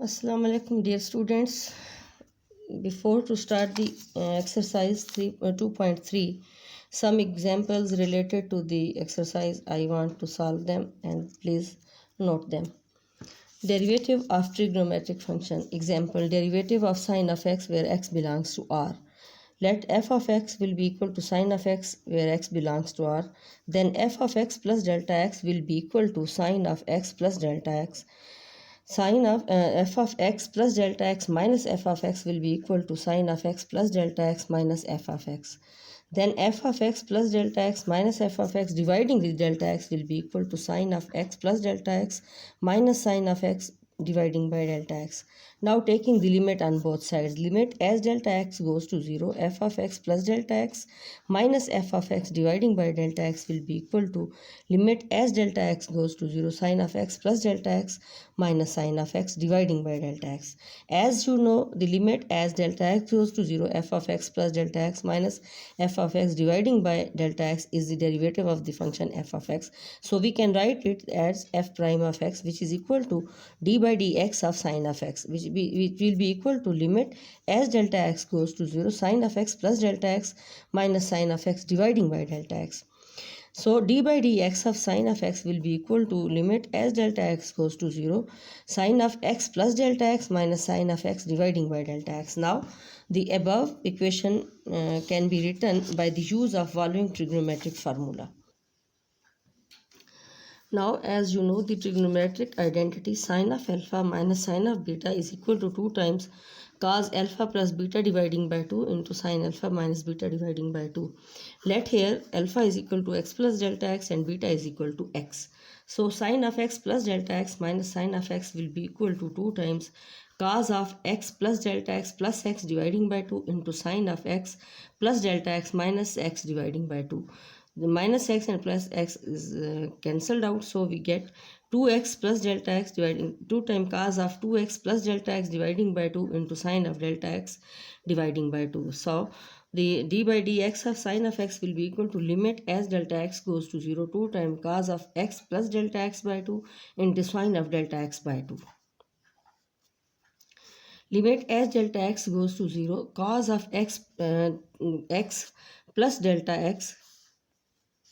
Assalamu alaikum, dear students. Before to start the exercise 2.3, some examples related to the exercise I want to solve them and please note them. Derivative of trigonometric function. Example, derivative of sine of x where x belongs to R. Let f of x will be equal to sine of x where x belongs to R. Then f of x plus delta x will be equal to sine of x plus delta x. Sine of f of x plus delta x minus f of x will be equal to sine of x plus delta x minus f of x. Then f of x plus delta x minus f of x dividing with delta x will be equal to sine of x plus delta x minus sine of x dividing by delta x. Now taking the limit on both sides, limit as delta x goes to 0, f of x plus delta x minus f of x dividing by delta x will be equal to limit as delta x goes to 0, sine of x plus delta x minus sine of x dividing by delta x. As you know, the limit as delta x goes to 0, f of x plus delta x minus f of x dividing by delta x is the derivative of the function f of x. So we can write it as f prime of x, which is equal to d by dx of sine of x, which will be equal to limit as delta x goes to 0, sine of x plus delta x minus sine of x dividing by delta x. So d by dx of sine of x will be equal to limit as delta x goes to 0, sine of x plus delta x minus sine of x dividing by delta x. Now the above equation can be written by the use of following trigonometric formula. Now, as you know, the trigonometric identity sine of alpha minus sine of beta is equal to 2 times cos alpha plus beta dividing by 2 into sine alpha minus beta dividing by 2. Let here alpha is equal to x plus delta x and beta is equal to x. So sine of x plus delta x minus sine of x will be equal to 2 times cos of x plus delta x plus x dividing by 2 into sine of x plus delta x minus x dividing by 2. The minus x and plus x is cancelled out, so we get 2x plus delta x dividing 2 times cos of 2x plus delta x dividing by 2 into sine of delta x dividing by 2. So the d by dx of sine of x will be equal to limit as delta x goes to 0, 2 times cos of x plus delta x by 2 into sine of delta x by 2. Limit as delta x goes to 0, cos of x plus delta x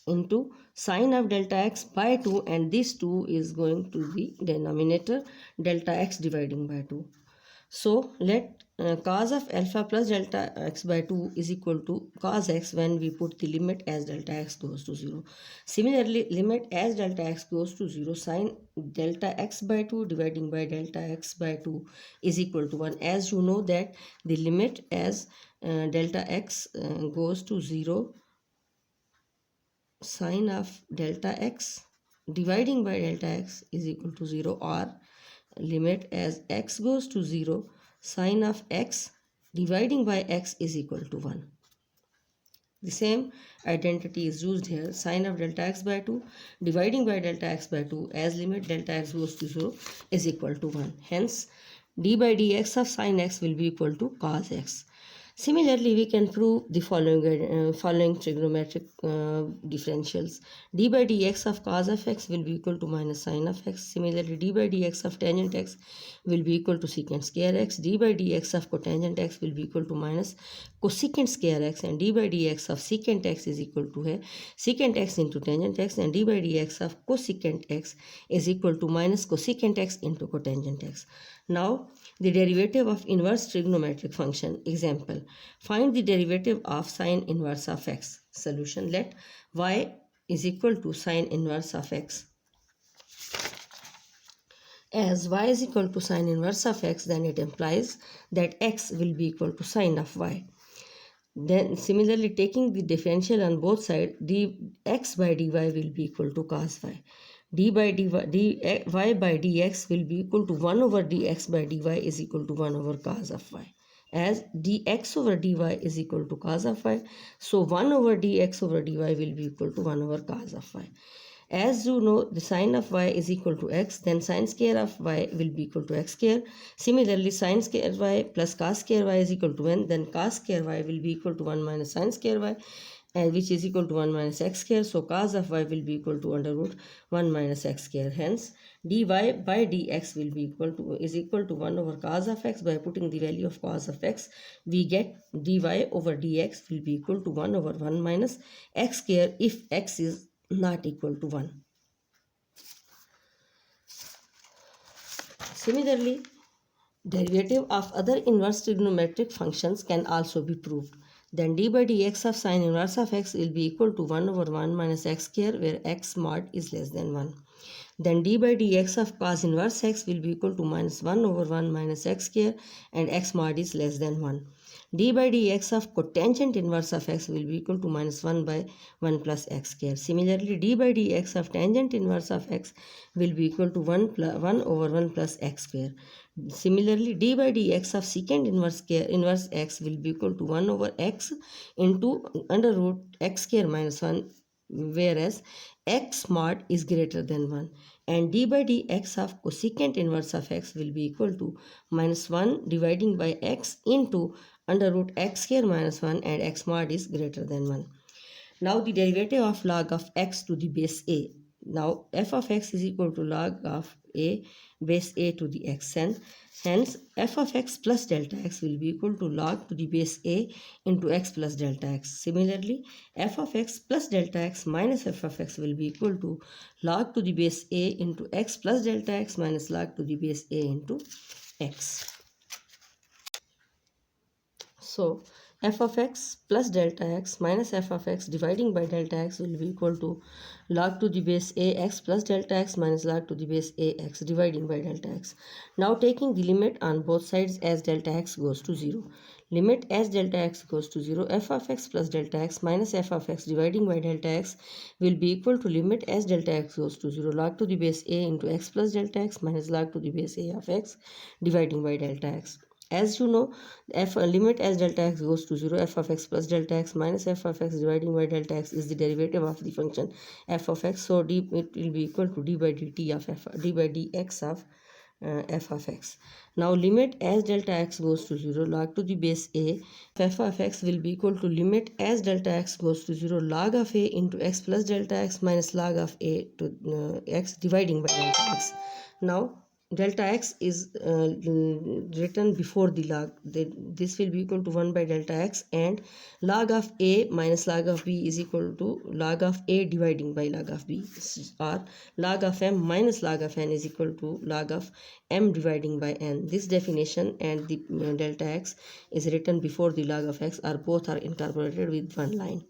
into sine of delta x by 2, and this 2 is going to the denominator, delta x dividing by 2. So let cos of alpha plus delta x by 2 is equal to cos x when we put the limit as delta x goes to 0. Similarly, limit as delta x goes to 0, sine delta x by 2 dividing by delta x by 2 is equal to 1. As you know that the limit as delta x goes to 0, sine of delta x dividing by delta x is equal to 0, or limit as x goes to 0, sine of x dividing by x is equal to 1. The same identity is used here, sine of delta x by 2 dividing by delta x by 2 as limit delta x goes to 0 is equal to 1. Hence, d by dx of sine x will be equal to cos x. Similarly, we can prove the following trigonometric differentials. D by dx of cos of x will be equal to minus sine of x. Similarly, d by dx of tangent x will be equal to secant square x. D by dx of cotangent x will be equal to minus cosecant square x, and d by dx of secant x is equal to secant x into tangent x, and d by dx of cosecant x is equal to minus cosecant x into cotangent x. Now, the derivative of inverse trigonometric function. Example, find the derivative of sine inverse of x. Solution, let y is equal to sine inverse of x. As y is equal to sine inverse of x, then it implies that x will be equal to sine of y. Then similarly, taking the differential on both sides, dx by dy will be equal to cos y. D by dy by dx will be equal to 1 over dx by dy is equal to 1 over cos of y. As dx over dy is equal to cos of y, so 1 over dx over dy will be equal to 1 over cos of y. As you know, the sine of y is equal to x, then sine square of y will be equal to x square. Similarly, sine square y plus cos square y is equal to 1, then cos square y will be equal to 1 minus sine square y. and which is equal to 1 minus x square. So cos of y will be equal to under root 1 minus x square. Hence dy by dx will be equal to 1 over cos of x. By putting the value of cos of x, we get dy over dx will be equal to 1 over 1 minus x square if x is not equal to 1. Similarly, derivative of other inverse trigonometric functions can also be proved. Then d by dx of sine inverse of x will be equal to 1 over 1 minus x square, where x mod is less than 1. Then d by dx of cos inverse x will be equal to minus 1 over 1 minus x square, and x mod is less than 1. D by dx of cotangent inverse of x will be equal to minus 1 by 1 plus x square. Similarly, d by dx of tangent inverse of x will be equal to 1 over 1 plus x square. Similarly, d by dx of secant inverse x will be equal to 1 over x into under root x square minus 1, whereas x mod is greater than 1, and d by dx of cosecant inverse of x will be equal to minus 1 dividing by x into under root x square minus 1, and x mod is greater than 1. Now the derivative of log of x to the base a. Now f of x is equal to log of a base a to the x, and hence f of x plus delta x will be equal to log to the base a into x plus delta x. Similarly, f of x plus delta x minus f of x will be equal to log to the base a into x plus delta x minus log to the base a into x. So f of x plus delta x minus f of x dividing by delta x will be equal to log to the base a x plus delta x minus log to the base a x dividing by delta x. Now taking the limit on both sides as delta x goes to 0. Limit as delta x goes to 0, f of x plus delta x minus f of x dividing by delta x will be equal to limit as delta x goes to 0 log to the base a into x plus delta x minus log to the base a of x dividing by delta x. As you know, limit as delta x goes to 0, f of x plus delta x minus f of x dividing by delta x is the derivative of the function f of x. So it will be equal to d by dt of d by dx of f of x. Now limit as delta x goes to 0 log to the base a f of x will be equal to limit as delta x goes to 0 log of a into x plus delta x minus log of a to x dividing by delta x. Now delta x is written before the log. This will be equal to 1 by delta x, and log of a minus log of b is equal to log of a dividing by log of b, or log of m minus log of n is equal to log of m dividing by n. This definition and the delta x is written before the log of x, or both are incorporated with one line.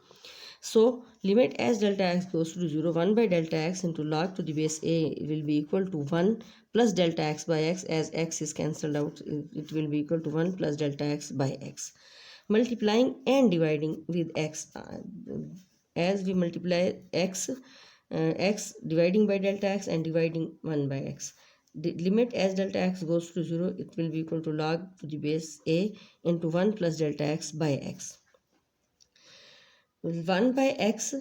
So limit as delta x goes to 0, 1 by delta x into log to the base a will be equal to 1 plus delta x by x. As x is cancelled out, it will be equal to 1 plus delta x by x. Multiplying and dividing with x, as we multiply x, x dividing by delta x and dividing 1 by x. The limit as delta x goes to 0, it will be equal to log to the base a into 1 plus delta x by x. 1 by x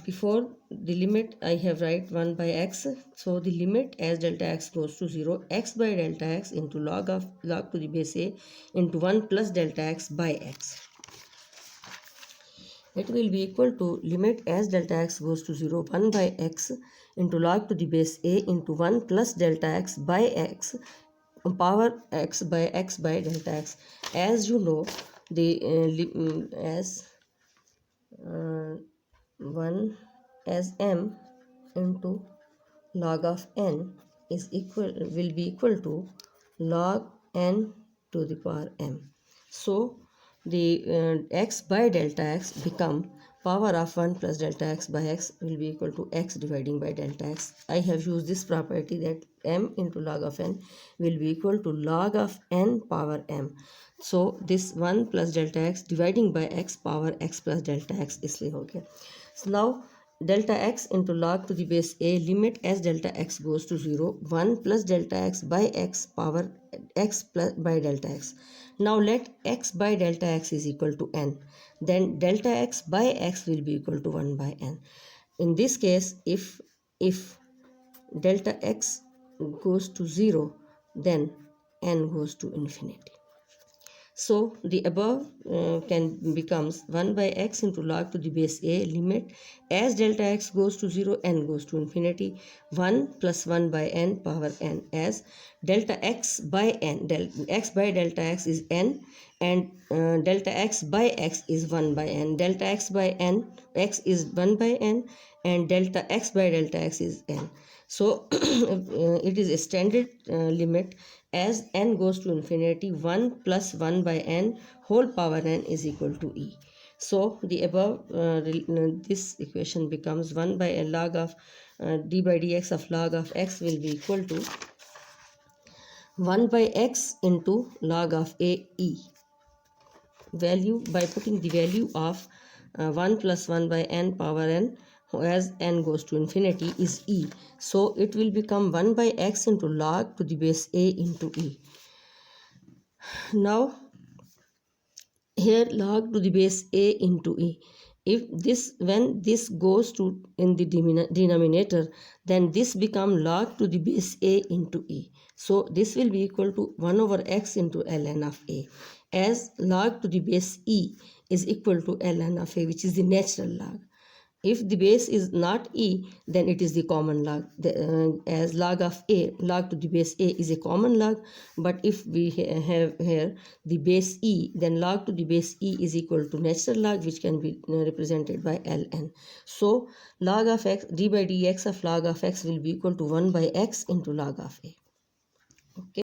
before the limit I have write 1 by x. So the limit as delta x goes to 0, x by delta x into log to the base a into 1 plus delta x by x. It will be equal to limit as delta x goes to 0, 1 by x into log to the base a into 1 plus delta x by x power x by delta x. As you know, the as 1 as m into log of n is will be equal to log n to the power m. So the x by delta x become power of 1 plus delta x by x will be equal to x dividing by delta x. I have used this property that m into log of n will be equal to log of n power m. So this 1 plus delta x dividing by x power x plus delta x इसलिए हो गया. So now delta x into log to the base a, limit as delta x goes to 0, 1 plus delta x by x power x plus by delta x. Now let x by delta x is equal to n. Then delta x by x will be equal to 1 by n. In this case, if delta x goes to 0, then n goes to infinity. So the above can becomes 1 by x into log to the base a limit as delta x goes to 0 n goes to infinity 1 plus 1 by n power n as delta x by n x by delta x is n and delta x by x is 1 by n. Delta x by n x is 1 by n and delta x by delta x is n. So it is a standard limit as n goes to infinity 1 plus 1 by n whole power n is equal to e. So the above this equation becomes 1 by a log of d by dx of log of x will be equal to 1 by x into log of a e. Value by putting the value of 1 plus 1 by n power n as n goes to infinity is e. So it will become 1 by x into log to the base a into e. Now here log to the base a into e. If this when this goes to in the denominator, then this become log to the base a into e. So this will be equal to 1 over x into ln of a, as log to the base e is equal to ln of a, which is the natural log. If the base is not e, then it is the common log. As log of a, log to the base a is a common log. But if we have here the base e, then log to the base e is equal to natural log, which can be represented by ln. So log of x, d by dx of log of x will be equal to 1 by x into log of a. Okay.